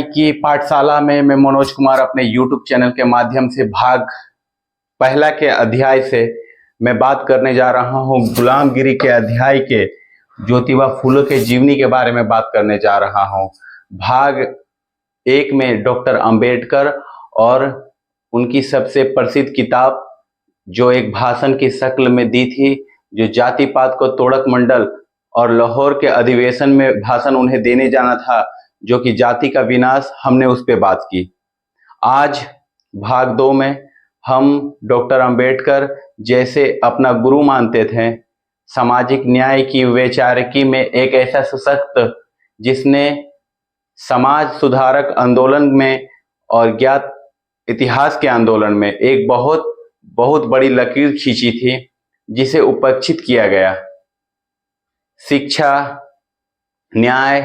की पाठशाला में मैं मनोज कुमार अपने YouTube चैनल के माध्यम से भाग पहला के अध्याय से मैं बात करने जा रहा हूँ। गुलामगिरी के अध्याय के ज्योतिबा फूले के जीवनी के बारे में बात करने जा रहा हूँ। भाग एक में डॉक्टर अंबेडकर और उनकी सबसे प्रसिद्ध किताब जो एक भाषण की शक्ल में दी थी, जो जाति पात को तोड़क मंडल और लाहौर के अधिवेशन में भाषण उन्हें देने जाना था, जो कि जाति का विनाश, हमने उस पर बात की। आज भाग 2 में हम डॉक्टर अंबेडकर जैसे अपना गुरु मानते थे, सामाजिक न्याय की वैचारिकी में एक ऐसा सशक्त जिसने समाज सुधारक आंदोलन में और ज्ञात इतिहास के आंदोलन में एक बहुत बड़ी लकीर खींची थी, जिसे उपेक्षित किया गया। शिक्षा, न्याय,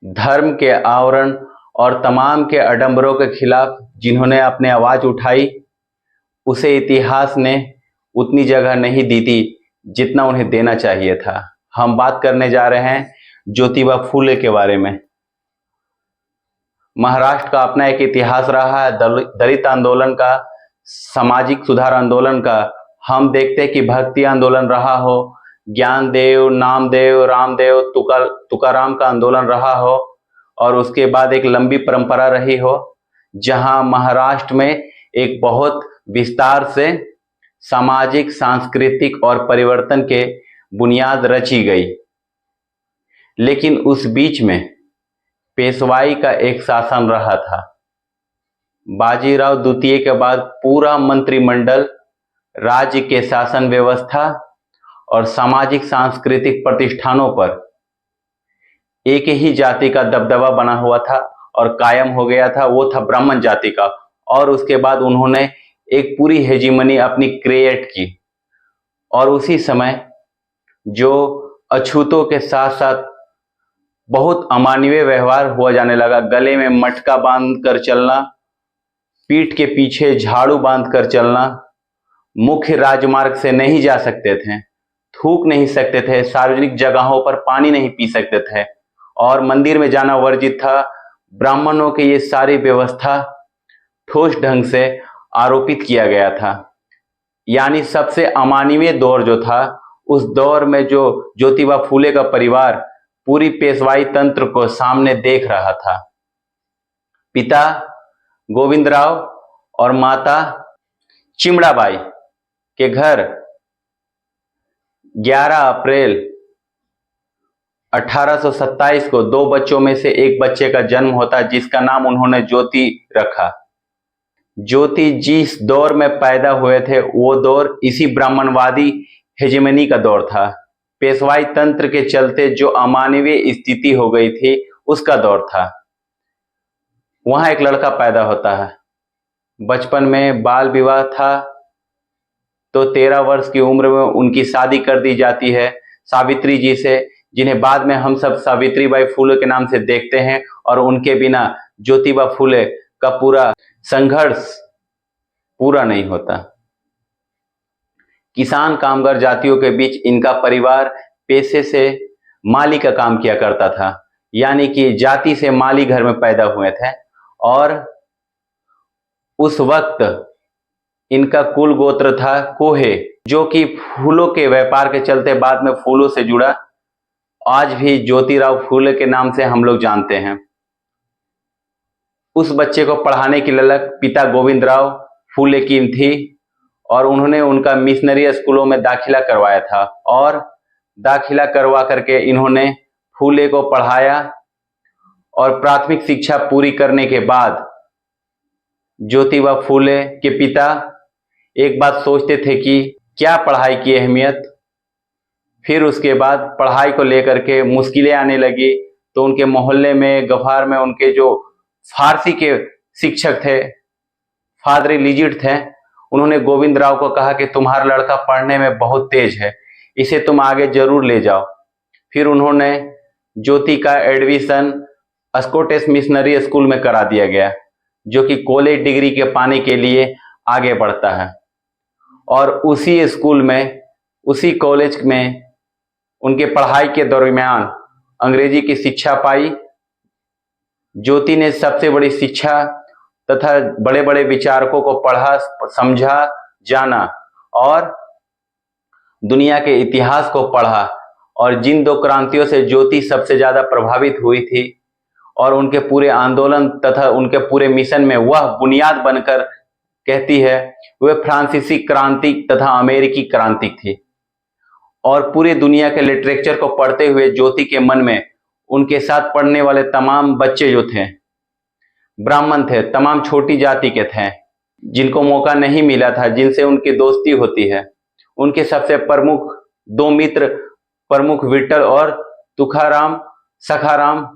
धर्म के आवरण और तमाम के आडंबरों के खिलाफ जिन्होंने अपने आवाज उठाई, उसे इतिहास ने उतनी जगह नहीं दी थी जितना उन्हें देना चाहिए था। हम बात करने जा रहे हैं ज्योतिबा फूले के बारे में। महाराष्ट्र का अपना एक इतिहास रहा है, दलित आंदोलन का, सामाजिक सुधार आंदोलन का। हम देखते हैं कि भक्ति आंदोलन रहा हो, ज्ञानदेव, नामदेव, रामदेव, तुकाराम का आंदोलन रहा हो, और उसके बाद एक लंबी परंपरा रही हो जहां महाराष्ट्र में एक बहुत विस्तार से सामाजिक, सांस्कृतिक और परिवर्तन के बुनियाद रची गई। लेकिन उस बीच में पेशवाई का एक शासन रहा था। बाजीराव द्वितीय के बाद पूरा मंत्रिमंडल राज्य के शासन व्यवस्था और सामाजिक सांस्कृतिक प्रतिष्ठानों पर एक ही जाति का दबदबा बना हुआ था और कायम हो गया था, वो था ब्राह्मण जाति का। और उसके बाद उन्होंने एक पूरी हेजीमनी अपनी क्रिएट की, और उसी समय जो अछूतों के साथ साथ बहुत अमानवीय व्यवहार हुआ जाने लगा। गले में मटका बांध कर चलना, पीठ के पीछे झाड़ू बांध कर चलना, मुख्य राजमार्ग से नहीं जा सकते थे, थूक नहीं सकते थे, सार्वजनिक जगहों पर पानी नहीं पी सकते थे, और मंदिर में जाना वर्जित था। ब्राह्मणों की ये सारी व्यवस्था ठोस ढंग से आरोपित किया गया था। यानी सबसे अमानवीय दौर जो था, उस दौर में जो ज्योतिबा फूले का परिवार पूरी पेशवाई तंत्र को सामने देख रहा था। पिता गोविंदराव और माता चिमड़ाबाई के घर 11 अप्रैल 1827 को 2 बच्चों में से एक बच्चे का जन्म होता, जिसका नाम उन्होंने ज्योति रखा। ज्योति जिस दौर में पैदा हुए थे, वो दौर इसी ब्राह्मणवादी हेजेमनी का दौर था। पेशवाई तंत्र के चलते जो अमानवीय स्थिति हो गई थी, उसका दौर था। वहां एक लड़का पैदा होता है, बचपन में बाल विवाह था, तो 13 वर्ष की उम्र में उनकी शादी कर दी जाती है सावित्री जी से, जिन्हें बाद में हम सब सावित्रीबाई फूले के नाम से देखते हैं। और उनके बिना ज्योतिबा फूले का पूरा संघर्ष पूरा नहीं होता। किसान कामगार जातियों के बीच इनका परिवार पेशे से माली का काम किया करता था, यानी कि जाति से माली घर में पैदा हुए थे। और उस वक्त इनका कुल गोत्र था कोहे, जो कि फूलों के व्यापार के चलते बाद में फूलों से जुड़ा, आज भी ज्योतिराव फूले के नाम से हम लोग जानते हैं। उस बच्चे को पढ़ाने की ललक पिता गोविंदराव फूले की थी, और उन्होंने उनका मिशनरी स्कूलों में दाखिला करवाया था। और दाखिला करवा करके इन्होंने फूले को पढ़ाया, और प्राथमिक शिक्षा पूरी करने के बाद ज्योतिबा फूले के पिता एक बात सोचते थे कि क्या पढ़ाई की अहमियत। फिर उसके बाद पढ़ाई को लेकर के मुश्किलें आने लगी, तो उनके मोहल्ले में, गफार में, उनके जो फारसी के शिक्षक थे, फादरी लिजिट थे, उन्होंने गोविंदराव को कहा कि तुम्हारा लड़का पढ़ने में बहुत तेज है, इसे तुम आगे जरूर ले जाओ। फिर उन्होंने ज्योति का एडमिशन स्कॉटिश मिशनरी स्कूल में करा दिया गया, जो कि कॉलेज डिग्री के पाने के लिए आगे बढ़ता है। और उसी स्कूल में, उसी कॉलेज में उनके पढ़ाई के दरमियान अंग्रेजी की शिक्षा पाई, ज्योति ने सबसे बड़ी शिक्षा तथा बड़े बड़े विचारकों को पढ़ा, समझा, जाना और दुनिया के इतिहास को पढ़ा। और जिन दो क्रांतियों से ज्योति सबसे ज्यादा प्रभावित हुई थी और उनके पूरे आंदोलन तथा उनके पूरे मिशन में वह बुनियाद बनकर कहती है, वह फ्रांसीसी क्रांति तथा अमेरिकी क्रांति थी। और पूरी दुनिया के लिटरेचर को पढ़ते हुए ज्योति के मन में उनके साथ पढ़ने वाले तमाम बच्चे जो थे, ब्राह्मण थे, तमाम छोटी जाति के थे, जिनको मौका नहीं मिला था, जिनसे उनकी दोस्ती होती है, उनके सबसे प्रमुख दो मित्र प्रमुख विट्ठल और तुकाराम सखाराम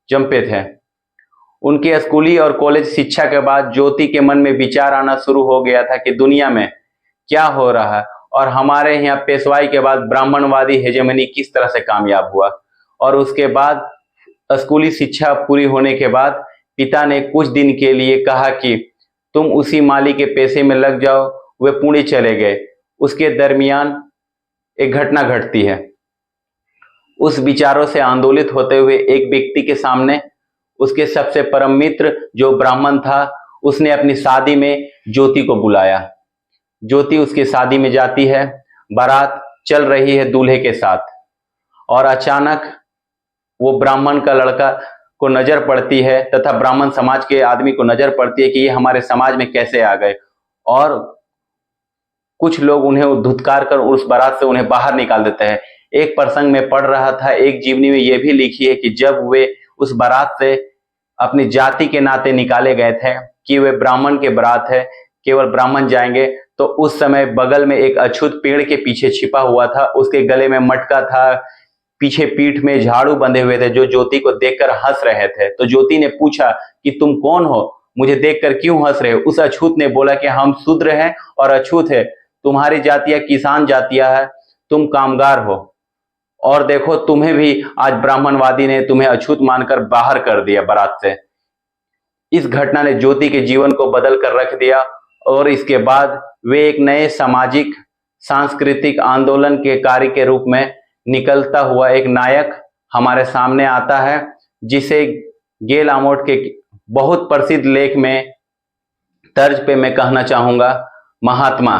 जंपे थे। उनकी स्कूली और कॉलेज शिक्षा के बाद ज्योति के मन में विचार आना शुरू हो गया था कि दुनिया में क्या हो रहा है और हमारे यहाँ पेशवाई के बाद ब्राह्मणवादी हेजेमनी किस तरह से कामयाब हुआ। और उसके बाद स्कूली शिक्षा पूरी होने के बाद पिता ने कुछ दिन के लिए कहा कि तुम उसी माली के पेशे में लग जाओ। वे पुणे चले गए। उसके दरमियान एक घटना घटती है। उस विचारों से आंदोलित होते हुए एक व्यक्ति के सामने उसके सबसे परम मित्र जो ब्राह्मण था, उसने अपनी शादी में ज्योति को बुलाया। ज्योति उसकी शादी में जाती है, बारात चल रही है दूल्हे के साथ, और अचानक वो ब्राह्मण का लड़का को नजर पड़ती है तथा ब्राह्मण समाज के आदमी को नजर पड़ती है कि ये हमारे समाज में कैसे आ गए। और कुछ लोग उन्हें धुतकार कर उस बारात से उन्हें बाहर निकाल देते हैं। एक प्रसंग में पढ़ रहा था, एक जीवनी में यह भी लिखी है कि जब वे उस बारात से अपनी जाति के नाते निकाले गए थे कि वे ब्राह्मण के बारात है, केवल ब्राह्मण जाएंगे, तो उस समय बगल में एक अछूत पेड़ के पीछे छिपा हुआ था, उसके गले में मटका था, पीछे पीठ में झाड़ू बंधे हुए थे, जो ज्योति को देखकर हंस रहे थे। तो ज्योति ने पूछा कि तुम कौन हो, मुझे देखकर क्यों हंस रहे हो? उस अछूत ने बोला कि हम शूद्र हैं और अछूत है, तुम्हारी जातियां किसान जातियां है, तुम कामगार हो, और देखो तुम्हें भी आज ब्राह्मणवादी ने तुम्हें अछूत मानकर बाहर कर दिया बारात से। इस घटना ने ज्योति के जीवन को बदल कर रख दिया और इसके बाद वे एक नए सामाजिक सांस्कृतिक आंदोलन के कार्य के रूप में निकलता हुआ एक नायक हमारे सामने आता है, जिसे गेल आमोट के बहुत प्रसिद्ध लेख में तर्ज पे मैं कहना चाहूंगा महात्मा।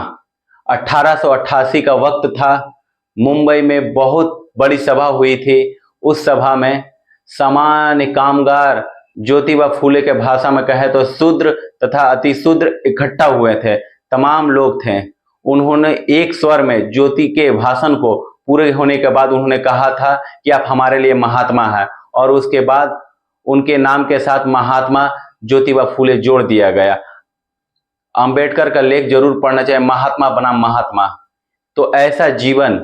1888 का वक्त था, मुंबई में बहुत बड़ी सभा हुई थी। उस सभा में सामान्य कामगार, ज्योतिबा फूले के भाषा में कहे तो शूद्र तथा अति शूद्र इकट्ठा हुए थे, तमाम लोग थे। उन्होंने एक स्वर में ज्योति के भाषण को पूरे होने के बाद उन्होंने कहा था कि आप हमारे लिए महात्मा हैं, और उसके बाद उनके नाम के साथ महात्मा ज्योतिबा फूले जोड़ दिया गया। अंबेडकर का लेख जरूर पढ़ना चाहिए, महात्मा बनाम महात्मा। तो ऐसा जीवन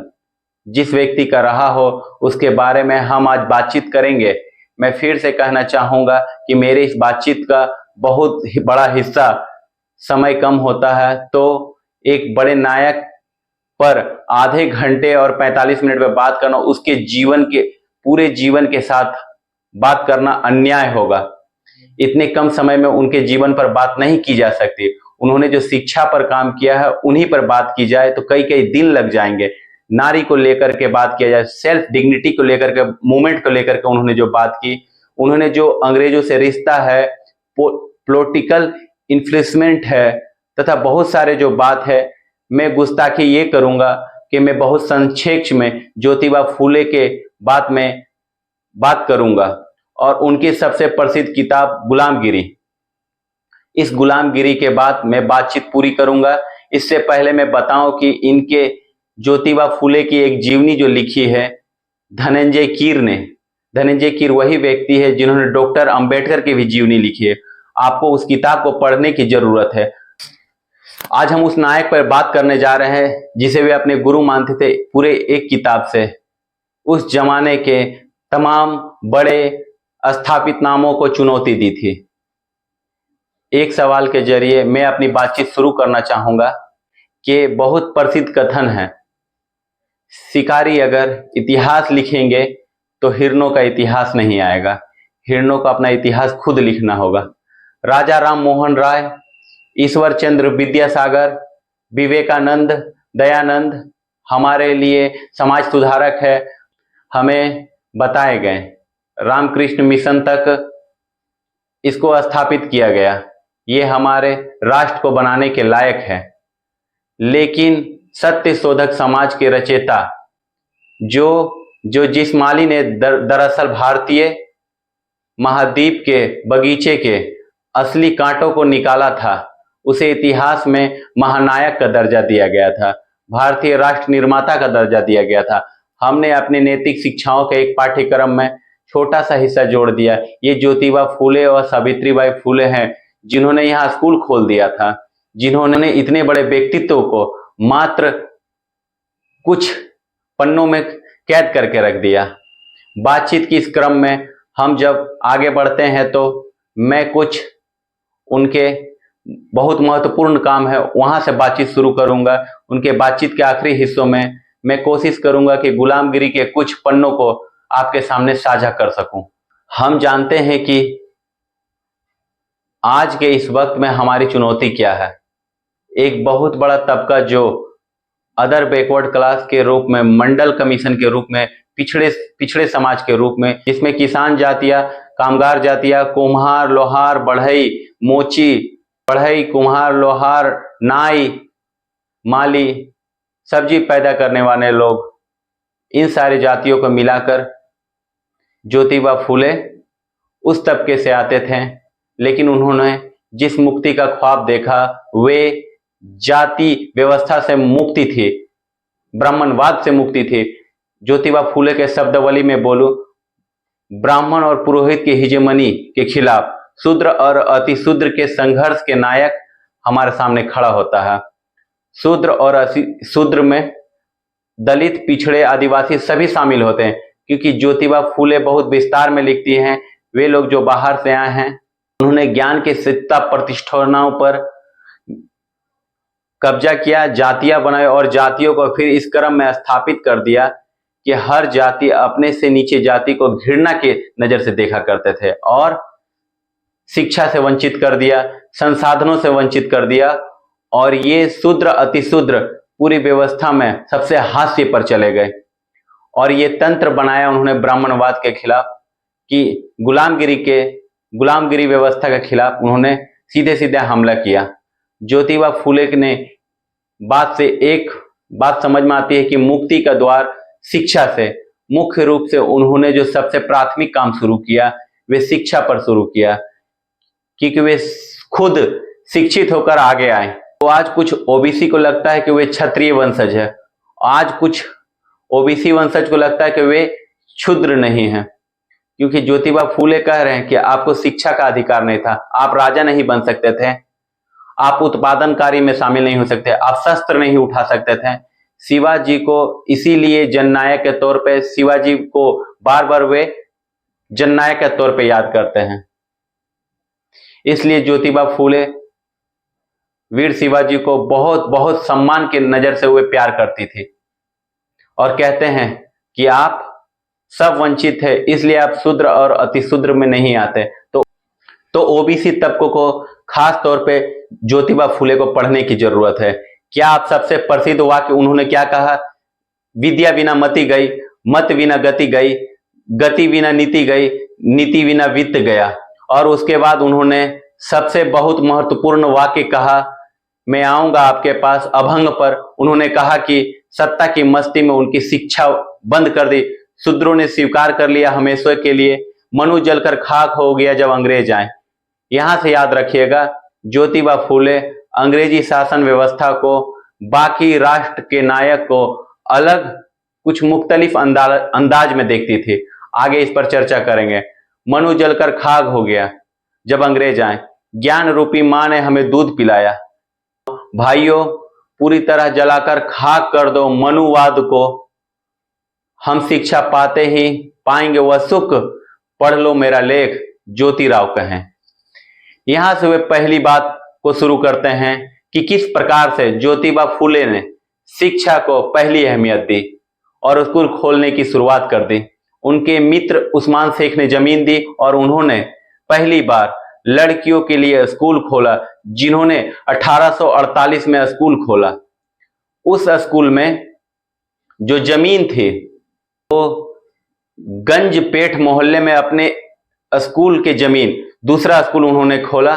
जिस व्यक्ति का रहा हो उसके बारे में हम आज बातचीत करेंगे। मैं फिर से कहना चाहूंगा कि मेरे इस बातचीत का बहुत बड़ा हिस्सा, समय कम होता है तो एक बड़े नायक पर आधे घंटे और 45 मिनट में बात करना, उसके जीवन के पूरे जीवन के साथ बात करना अन्याय होगा। इतने कम समय में उनके जीवन पर बात नहीं की जा सकती। उन्होंने जो शिक्षा पर काम किया है उन्हीं पर बात की जाए तो कई कई दिन लग जाएंगे। नारी को लेकर के बात किया जाए, सेल्फ डिग्निटी को लेकर के, मूवमेंट को लेकर के उन्होंने जो बात की, उन्होंने जो अंग्रेजों से रिश्ता है, पॉलिटिकल इन्फ्लुएंसमेंट है, तथा बहुत सारे जो बात है, मैं गुस्ताखी ये करूंगा कि मैं बहुत संक्षेप में ज्योतिबा फूले के बात में बात करूंगा और उनकी सबसे प्रसिद्ध किताब गुलामगिरी। इस गुलामगिरी के बाद मैं बातचीत पूरी करूंगा। इससे पहले मैं बताऊं कि इनके ज्योतिबा फूले की एक जीवनी जो लिखी है धनंजय कीर ने। धनंजय कीर वही व्यक्ति है जिन्होंने डॉक्टर अंबेडकर की भी जीवनी लिखी है। आपको उस किताब को पढ़ने की जरूरत है। आज हम उस नायक पर बात करने जा रहे हैं जिसे वे अपने गुरु मानते थे, पूरे एक किताब से उस जमाने के तमाम बड़े स्थापित नामों को चुनौती दी थी। एक सवाल के जरिए मैं अपनी बातचीत शुरू करना चाहूंगा कि बहुत प्रसिद्ध कथन है, शिकारी अगर इतिहास लिखेंगे तो हिरणों का इतिहास नहीं आएगा, हिरणों को अपना इतिहास खुद लिखना होगा। राजा राम मोहन राय, ईश्वर चंद्र विद्यासागर, विवेकानंद, दयानंद हमारे लिए समाज सुधारक है, हमें बताए गए। रामकृष्ण मिशन तक इसको स्थापित किया गया। ये हमारे राष्ट्र को बनाने के लायक है। लेकिन सत्य शोधक समाज के रचयिता जो जिस माली ने दरअसल भारतीय महाद्वीप के बगीचे के असली कांटों को निकाला था, उसे इतिहास में महानायक का दर्जा दिया गया था, भारतीय राष्ट्र निर्माता का दर्जा दिया गया था। हमने अपने नैतिक शिक्षाओं के एक पाठ्यक्रम में छोटा सा हिस्सा जोड़ दिया। ये ज्योतिबा फूले और सावित्रीबाई फूले हैं, जिन्होंने यहाँ स्कूल खोल दिया था, जिन्होंने इतने बड़े व्यक्तित्व को मात्र कुछ पन्नों में कैद करके रख दिया। बातचीत की इस क्रम में हम जब आगे बढ़ते हैं तो मैं कुछ उनके बहुत महत्वपूर्ण काम है वहां से बातचीत शुरू करूंगा। उनके बातचीत के आखिरी हिस्सों में मैं कोशिश करूंगा कि गुलामगिरी के कुछ पन्नों को आपके सामने साझा कर सकूं। हम जानते हैं कि आज के इस वक्त में हमारी चुनौती क्या है। एक बहुत बड़ा तबका जो अदर बैकवर्ड क्लास के रूप में, मंडल कमीशन के रूप में, पिछड़े समाज के रूप में, जिसमें किसान जातियां, कामगार जातियां, कुम्हार, लोहार, बढ़ई, मोची, बढ़ई, कुम्हार, लोहार, नाई, माली, सब्जी पैदा करने वाले लोग, इन सारी जातियों को मिलाकर ज्योतिबा फूले उस तबके से आते थे। लेकिन उन्होंने जिस मुक्ति का ख्वाब देखा वे जाति व्यवस्था से मुक्ति थी, ब्राह्मणवाद से मुक्ति थी। ज्योतिबा फूले के शब्दावली में बोलूं, ब्राह्मण और पुरोहित की हिजेमनी के खिलाफ शूद्र और अतिशूद्र के संघर्ष के नायक हमारे सामने खड़ा होता है। शूद्र और अतिशूद्र में दलित, पिछड़े, आदिवासी सभी शामिल होते हैं, क्योंकि ज्योतिबा फूले बहुत विस्तार में लिखती हैं। वे लोग जो बाहर से आए हैं, उन्होंने ज्ञान के सत्ता प्रतिष्ठानों पर कब्जा किया, जातियां बनाई और जातियों को फिर इस क्रम में स्थापित कर दिया कि हर जाति अपने से नीचे जाति को घृणा के नजर से देखा करते थे और शिक्षा से वंचित कर दिया, संसाधनों से वंचित कर दिया। और ये शूद्र अतिशूद्र पूरी व्यवस्था में सबसे हाशिए पर चले गए और ये तंत्र बनाया उन्होंने ब्राह्मणवाद के खिलाफ कि गुलामगिरी व्यवस्था के खिलाफ उन्होंने सीधे सीधे हमला किया। ज्योतिबा फूले ने बात से एक बात समझ में आती है कि मुक्ति का द्वार शिक्षा से, मुख्य रूप से उन्होंने जो सबसे प्राथमिक काम शुरू किया वे शिक्षा पर शुरू किया, क्योंकि वे खुद शिक्षित होकर आगे आए। तो आज कुछ ओबीसी को लगता है कि वे क्षत्रिय वंशज है, आज कुछ ओबीसी वंशज को लगता है कि वे क्षुद्र नहीं है, क्योंकि ज्योतिबा फूले कह रहे हैं कि आपको शिक्षा का अधिकार नहीं था, आप राजा नहीं बन सकते थे, आप उत्पादन कार्य में शामिल नहीं हो सकते, आप शस्त्र नहीं उठा सकते थे। शिवाजी को इसीलिए जननायक के तौर पे, शिवाजी को बार बार वे जननायक के तौर पे याद करते हैं। इसलिए ज्योतिबा फूले वीर शिवाजी को बहुत बहुत सम्मान के नजर से वे प्यार करती थी और कहते हैं कि आप सब वंचित है, इसलिए आप शूद्र और अतिशूद्र में नहीं आते। तो ओबीसी तबकों को खास तौर पे ज्योतिबा फूले को पढ़ने की जरूरत है। क्या आप सबसे प्रसिद्ध वाक्य उन्होंने क्या कहा? विद्या बिना मति गई, मत बिना गति गई, गति बिना नीति गई, नीति बिना वित्त गया। और उसके बाद उन्होंने सबसे बहुत महत्वपूर्ण वाक्य कहा, मैं आऊंगा आपके पास अभंग पर। उन्होंने कहा कि सत्ता की मस्ती में उनकी शिक्षा बंद कर दी, शूद्रों ने स्वीकार कर लिया हमेशा के लिए, मनु जलकर खाक हो गया जब अंग्रेज आए। यहां से याद रखिएगा, ज्योतिबा फूले अंग्रेजी शासन व्यवस्था को, बाकी राष्ट्र के नायक को अलग कुछ मुख्तलिफ अंदाज में देखती थी। आगे इस पर चर्चा करेंगे। मनु जलकर खाक हो गया जब अंग्रेज आए, ज्ञान रूपी मां ने हमें दूध पिलाया। भाइयों, पूरी तरह जलाकर खाक कर दो मनुवाद को, हम शिक्षा पाते ही पाएंगे वह सुख, पढ़ लो मेरा लेख, ज्योतिराव कहें। यहां से वे पहली बात को शुरू करते हैं कि किस प्रकार से ज्योतिबा फूले ने शिक्षा को पहली अहमियत दी और स्कूल खोलने की शुरुआत कर दी। उनके मित्र उस्मान शेख ने जमीन दी और उन्होंने पहली बार लड़कियों के लिए स्कूल खोला, जिन्होंने 1848 में स्कूल खोला। उस स्कूल में जो जमीन थी वो गंजपेट मोहल्ले में अपने स्कूल के जमीन दूसरा स्कूल उन्होंने खोला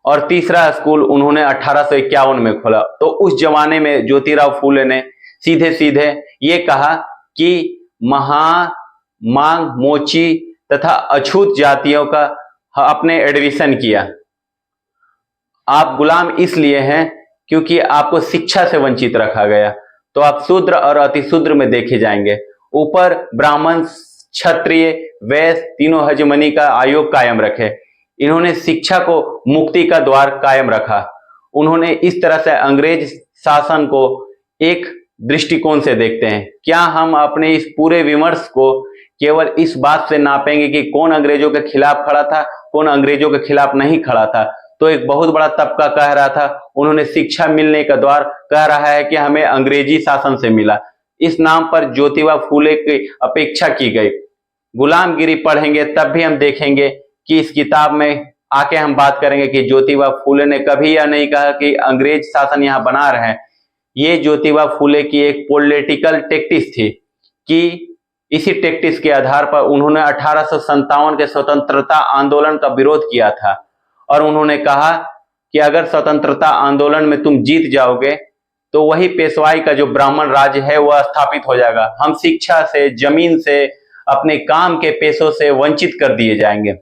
और तीसरा स्कूल उन्होंने 1851 में खोला। तो उस जमाने में ज्योतिराव फूले ने सीधे सीधे ये कहा कि महा, मांग, मोची तथा अछूत जातियों का आपने एडमिशन किया। आप गुलाम इसलिए हैं क्योंकि आपको शिक्षा से वंचित रखा गया, तो आप शूद्र और अतिशूद्र में देखे जाएंगे। ऊपर ब्राह्मण, क्षत्रिय, वैश्य तीनों हेजेमनी का आयोग कायम रखे। इन्होंने शिक्षा को मुक्ति का द्वार कायम रखा। उन्होंने इस तरह से अंग्रेज शासन को एक दृष्टिकोण से देखते हैं। क्या हम अपने इस पूरे विमर्श को केवल इस बात से नापेंगे कि कौन अंग्रेजों के खिलाफ खड़ा था, कौन अंग्रेजों के खिलाफ नहीं खड़ा था? तो एक बहुत बड़ा तबका कह रहा था, उन्होंने शिक्षा मिलने का द्वार कह रहा है कि हमें अंग्रेजी शासन से मिला। इस नाम पर ज्योतिबा फूले की अपेक्षा की गई। गुलामगिरी पढ़ेंगे तब भी हम देखेंगे कि इस किताब में आके हम बात करेंगे कि ज्योतिबा फूले ने कभी यह नहीं कहा कि अंग्रेज शासन यहाँ बना रहे हैं। ये ज्योतिबा फूले की एक पॉलिटिकल टैक्टिस थी कि इसी टैक्टिस के आधार पर उन्होंने 1857 के स्वतंत्रता आंदोलन का विरोध किया था और उन्होंने कहा कि अगर स्वतंत्रता आंदोलन में तुम जीत जाओगे तो वही पेशवाई का जो ब्राह्मण राज्य है वह स्थापित हो जाएगा। हम शिक्षा से, जमीन से, अपने काम के पेशों से वंचित कर दिए जाएंगे।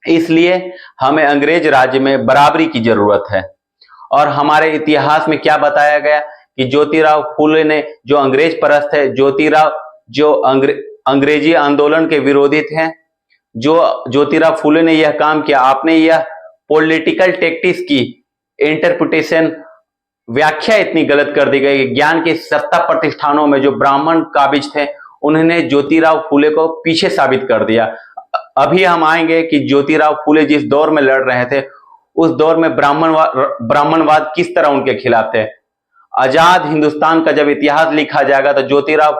इसलिए हमें अंग्रेज राज्य में बराबरी की जरूरत है। और हमारे इतिहास में क्या बताया गया कि ज्योतिराव फूले ने जो अंग्रेज परस्त है, ज्योतिराव जो अंग्रेजी आंदोलन के विरोधी थे, जो ज्योतिराव फूले ने यह काम किया। आपने यह पॉलिटिकल टैक्टिक्स की इंटरप्रिटेशन, व्याख्या इतनी गलत कर दी गई। ज्ञान के सत्ता प्रतिष्ठानों में जो ब्राह्मण काबिज थे उन्होंने ज्योतिराव फूले को पीछे साबित कर दिया। अभी हम आएंगे कि ज्योतिराव फूले जिस दौर में लड़ रहे थे उस दौर में ब्राह्मणवाद किस तरह उनके खिलाफ थे। आजाद हिंदुस्तान का जब इतिहास लिखा जाएगा तो ज्योतिराव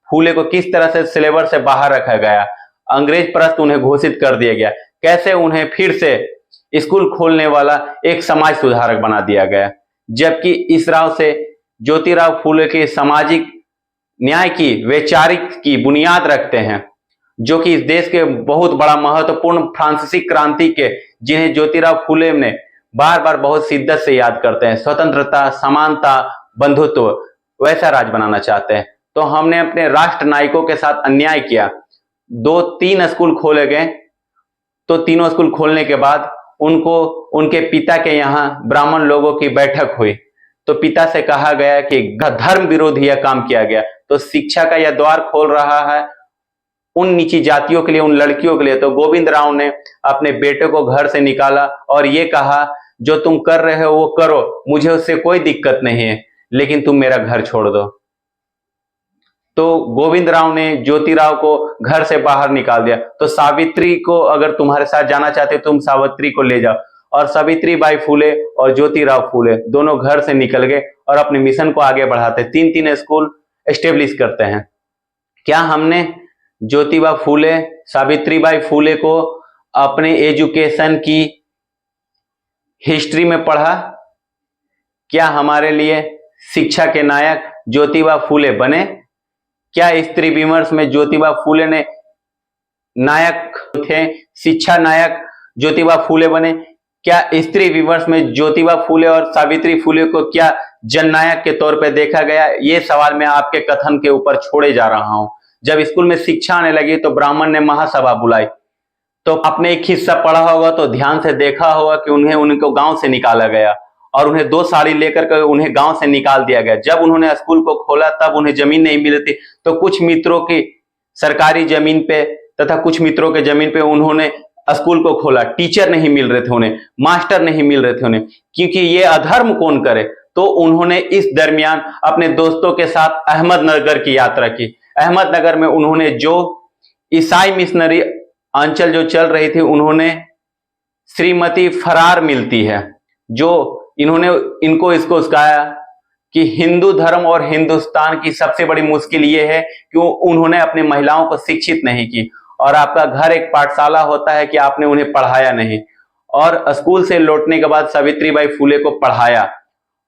फूले को किस तरह से सिलेबस से बाहर रखा गया, अंग्रेज परस्त उन्हें घोषित कर दिया गया, कैसे उन्हें फिर से स्कूल खोलने वाला एक समाज सुधारक बना दिया गया। जबकि इस राव से ज्योतिराव फूले के सामाजिक न्याय की, वैचारिक की बुनियाद रखते हैं, जो कि इस देश के बहुत बड़ा महत्वपूर्ण फ्रांसीसी क्रांति के, जिन्हें ज्योतिराव फूले ने बार बार बहुत शिद्दत से याद करते हैं, स्वतंत्रता, समानता, बंधुत्व, वैसा राज बनाना चाहते हैं। तो हमने अपने राष्ट्र नायकों के साथ अन्याय किया। 2-3 स्कूल खोले गए, तो तीनों स्कूल खोलने के बाद उनको उनके पिता के यहाँ ब्राह्मण लोगों की बैठक हुई तो पिता से कहा गया कि धर्म विरोधी यह काम किया गया। तो शिक्षा का यह द्वार खोल रहा है उन नीची जातियों के लिए, उन लड़कियों के लिए। तो गोविंद राव ने अपने बेटे को घर से निकाला और ये कहा, जो तुम कर रहे हो वो करो, मुझे उससे कोई दिक्कत नहीं है, लेकिन तुम मेरा घर छोड़ दो। तो गोविंद राव ने ज्योतिराव को घर से बाहर निकाल दिया। तो सावित्री को अगर तुम्हारे साथ जाना चाहते तुम सावित्री को ले जाओ। और सावित्री बाई फूले और ज्योतिराव फूले दोनों घर से निकल गए और अपने मिशन को आगे बढ़ाते 3-3 स्कूल एस्टेब्लिश करते हैं। क्या हमने ज्योतिबा फूले, सावित्रीबाई फूले को अपने एजुकेशन की हिस्ट्री में पढ़ा? क्या हमारे लिए शिक्षा के नायक ज्योतिबा फूले बने? क्या स्त्री विमर्श में ज्योतिबा फूले ने नायक थे, शिक्षा नायक ज्योतिबा फूले बने? क्या स्त्री विमर्श में ज्योतिबा फूले और सावित्री फूले को क्या जननायक के तौर पर देखा गया? ये सवाल मैं आपके कथन के ऊपर छोड़े जा रहा हूं। जब स्कूल में शिक्षा आने लगी तो ब्राह्मण ने महासभा बुलाई, तो आपने एक हिस्सा पढ़ा होगा तो ध्यान से देखा होगा कि उनको गांव से निकाला गया और उन्हें 2 साड़ी लेकर के उन्हें गांव से निकाल दिया गया। जब उन्होंने स्कूल को खोला तब उन्हें जमीन नहीं मिली थी, तो कुछ मित्रों की सरकारी जमीन पे तथा कुछ मित्रों के जमीन पे उन्होंने स्कूल को खोला। टीचर नहीं मिल रहे थे उन्हें, मास्टर नहीं मिल रहे थे उन्हें, क्योंकि ये अधर्म कौन करे। तो उन्होंने इस दरमियान अपने दोस्तों के साथ अहमदनगर की यात्रा की। अहमदनगर में उन्होंने जो ईसाई मिशनरी अंचल जो चल रही थी, उन्होंने श्रीमती फरार मिलती है, जो इन्होंने इनको इसको सिखाया कि हिंदू धर्म और हिंदुस्तान की सबसे बड़ी मुश्किल ये है कि उन्होंने अपनी महिलाओं को शिक्षित नहीं की। और आपका घर एक पाठशाला होता है कि आपने उन्हें पढ़ाया नहीं। और स्कूल से लौटने के बाद सावित्रीबाई फूले को पढ़ाया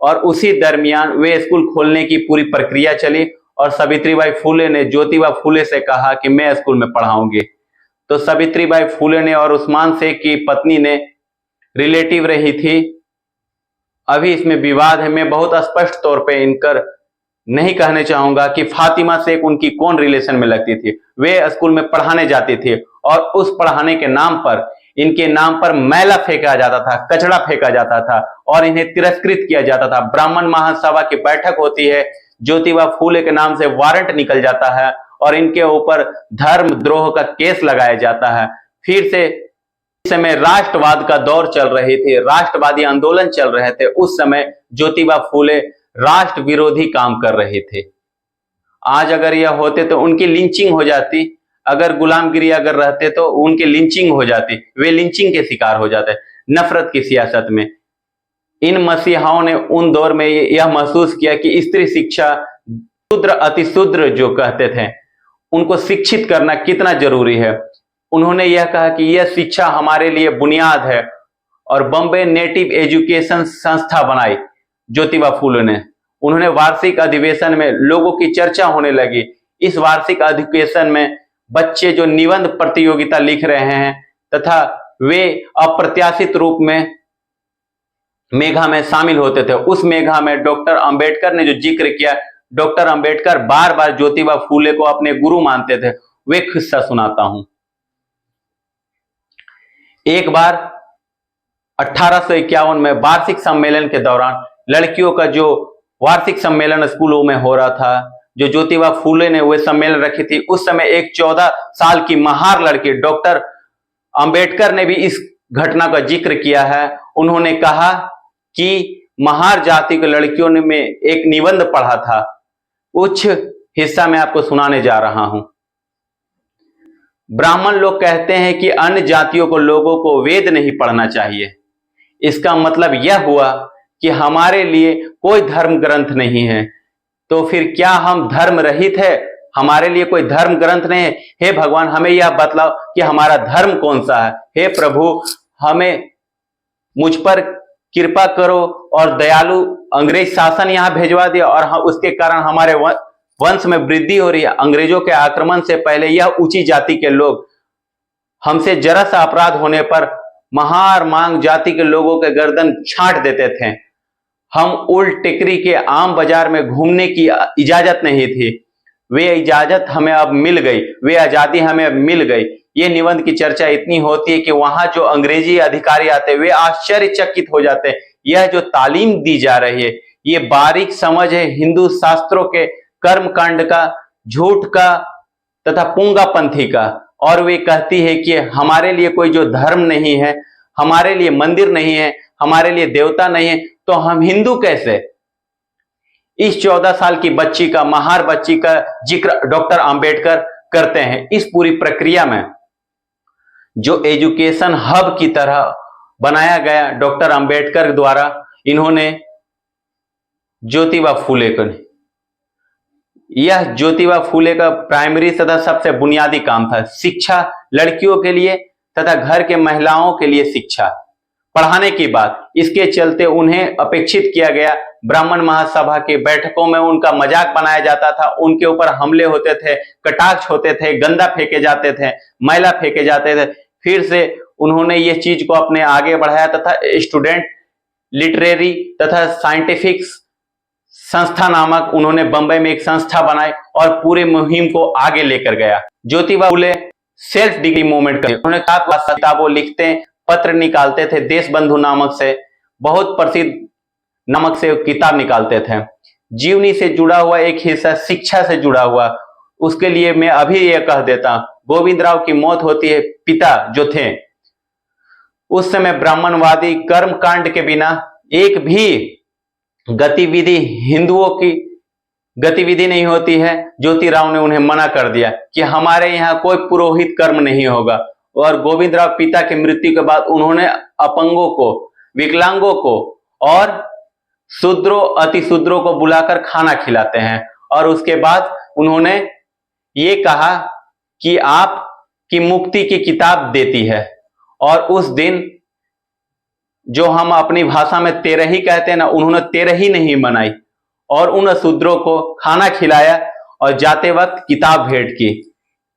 और उसी दरमियान वे स्कूल खोलने की पूरी प्रक्रिया चली और सावित्रीबाई फूले ने ज्योतिबा फूले से कहा कि मैं स्कूल में पढ़ाऊंगी। तो सावित्रीबाई फूले ने और उस्मान शेख की पत्नी ने रिलेटिव रही थी। अभी इसमें विवाद है, मैं बहुत स्पष्ट तौर पे इनकर नहीं कहने चाहूंगा कि फातिमा शेख उनकी कौन रिलेशन में लगती थी। वे स्कूल में पढ़ाने जाती थी और उस पढ़ाने के नाम पर इनके नाम पर मैला फेंका जाता था, कचरा फेंका जाता था और इन्हें तिरस्कृत किया जाता था। ब्राह्मण महासभा की बैठक होती है, ज्योतिबा फूले के नाम से वारंट निकल जाता है और इनके ऊपर धर्मद्रोह का केस लगाया जाता है। फिर से इस समय राष्ट्रवाद का दौर चल रही थी, राष्ट्रवादी आंदोलन चल रहे थे। उस समय ज्योतिबा फूले राष्ट्र विरोधी काम कर रहे थे। आज अगर यह होते तो उनकी लिंचिंग हो जाती, अगर गुलामगिरी अगर रहते तो उनकी लिंचिंग हो जाती, वे लिंचिंग के शिकार हो जाते। नफरत की सियासत में इन मसीहाओं ने उन दौर में यह महसूस किया कि स्त्री शिक्षा, शूद्र अतिशूद्र जो कहते थे, उनको शिक्षित करना कितना जरूरी है। उन्होंने यह कहा कि यह शिक्षा हमारे लिए बुनियाद है और बॉम्बे नेटिव एजुकेशन संस्था बनाई ज्योतिबा फूले ने। उन्होंने वार्षिक अधिवेशन में लोगों की चर्चा होने लगी। इस वार्षिक अधिवेशन में बच्चे जो निबंध प्रतियोगिता लिख रहे हैं तथा वे अप्रत्याशित रूप में मेघा में शामिल होते थे। उस मेघा में डॉक्टर अंबेडकर ने जो जिक्र किया, डॉक्टर अंबेडकर बार बार ज्योतिबा फूले को अपने गुरु मानते थे। वे किस्सा सुनाता हूं। एक बार 1851 में वार्षिक सम्मेलन के दौरान लड़कियों का जो वार्षिक सम्मेलन स्कूलों में हो रहा था, जो ज्योतिबा फूले ने वे सम्मेलन रखी थी, उस समय एक 14 साल की महार लड़की, डॉक्टर अंबेडकर ने भी इस घटना का जिक्र किया है। उन्होंने कहा कि महार जाति की लड़कियों ने में एक निबंध पढ़ा था। कुछ हिस्सा मैं आपको सुनाने जा रहा हूं। ब्राह्मण लोग कहते हैं कि अन्य जातियों को लोगों को वेद नहीं पढ़ना चाहिए। इसका मतलब यह हुआ कि हमारे लिए कोई धर्म ग्रंथ नहीं है। तो फिर क्या हम धर्म रहित है? हमारे लिए कोई धर्म ग्रंथ नहीं है? हे भगवान, हमें यह बतलाओ कि हमारा धर्म कौन सा है। हे प्रभु, हमें मुझ पर कृपा करो और दयालु अंग्रेज शासन यहां भेजवा दिया और उसके कारण हमारे वंश में वृद्धि हो रही है। अंग्रेजों के आक्रमण से पहले यह ऊंची जाति के लोग हमसे जरा सा अपराध होने पर महार मांग जाति के लोगों के गर्दन छांट देते थे। हम उल्ट टिकरी के आम बाजार में घूमने की इजाजत नहीं थी। वे इजाजत हमें अब मिल गई, वे आजादी हमें अब मिल गई। ये निबंध की चर्चा इतनी होती है कि वहां जो अंग्रेजी अधिकारी आते वे आश्चर्यचकित हो जाते हैं। यह जो तालीम दी जा रही है, ये बारीक समझ है हिंदू शास्त्रों के कर्मकांड का, झूठ का तथा पुंगापंथी का। और वे कहती है कि हमारे लिए कोई जो धर्म नहीं है, हमारे लिए मंदिर नहीं है, हमारे लिए देवता नहीं है, तो हम हिंदू कैसे? इस 14 साल की बच्ची का, महार बच्ची का जिक्र डॉक्टर अंबेडकर करते हैं। इस पूरी प्रक्रिया में जो एजुकेशन हब की तरह बनाया गया डॉक्टर अंबेडकर द्वारा, इन्होंने ज्योतिबा फूले को, यह ज्योतिबा फूले का प्राइमरी तथा सबसे बुनियादी काम था। शिक्षा लड़कियों के लिए तथा घर के महिलाओं के लिए शिक्षा पढ़ाने की बात, इसके चलते उन्हें अपेक्षित किया गया। ब्राह्मण महासभा की बैठकों में उनका मजाक बनाया जाता था, उनके ऊपर हमले होते थे, कटाक्ष होते थे, गंदा फेंके जाते थे, मैला फेंके जाते थे। फिर से उन्होंने ये चीज को अपने आगे बढ़ाया तथा स्टूडेंट लिटरेरी तथा साइंटिफिक संस्था नामक उन्होंने बंबई में एक संस्था बनाई और पूरे मुहिम को आगे लेकर गया। Jyotiba Phule self degree movement कर, उन्होंने किताबों लिखते, पत्र निकालते थे। देश बंधु नामक से, बहुत प्रसिद्ध नामक से किताब निकालते थे। जीवनी से जुड़ा हुआ एक हिस्सा शिक्षा से जुड़ा हुआ, उसके लिए मैं अभी यह कह देता, गोविंदराव की मौत होती है, पिता जो थे उस समय ब्राह्मणवादी कर्मकांड के बिना एक भी गतिविधि, हिंदुओं की गतिविधि नहीं होती है। ज्योतिराव ने उन्हें मना कर दिया कि हमारे यहाँ कोई पुरोहित कर्म नहीं होगा। और गोविंदराव पिता की मृत्यु के बाद उन्होंने अपंगों को, विकलांगों को और शूद्रों अतिशूद्रों को बुलाकर खाना खिलाते हैं। और उसके बाद उन्होंने ये कहा कि आपकी मुक्ति की किताब देती है। और उस दिन जो हम अपनी भाषा में तेरही कहते हैं ना, उन्होंने तेरही नहीं मनाई और उन शूद्रों को खाना खिलाया और जाते वक्त किताब भेंट की।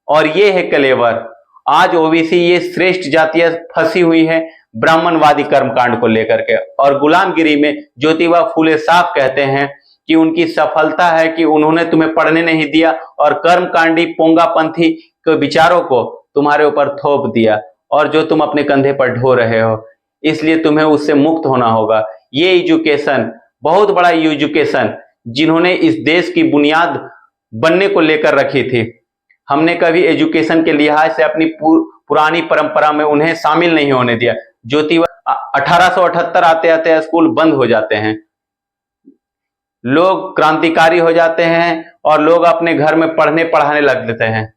और ये है कलेवर। आज ओबीसी ये श्रेष्ठ जातियां फंसी हुई है ब्राह्मणवादी कर्मकांड को लेकर के। और गुलामगिरी में ज्योतिबा फूले साफ कहते हैं कि उनकी सफलता है कि उन्होंने तुम्हें पढ़ने नहीं दिया और कर्मकांडी पोंगापंथी के विचारों को तुम्हारे ऊपर थोप दिया, और जो तुम अपने कंधे पर ढो रहे हो, इसलिए तुम्हें उससे मुक्त होना होगा। ये एजुकेशन, बहुत बड़ा एजुकेशन जिन्होंने इस देश की बुनियाद बनने को लेकर रखी थी, हमने कभी एजुकेशन के लिहाज से अपनी पुरानी परंपरा में उन्हें शामिल नहीं होने दिया। ज्योतिबा 1878 आते आते स्कूल बंद हो जाते हैं, लोग क्रांतिकारी हो जाते हैं और लोग अपने घर में पढ़ने पढ़ाने लग देते हैं।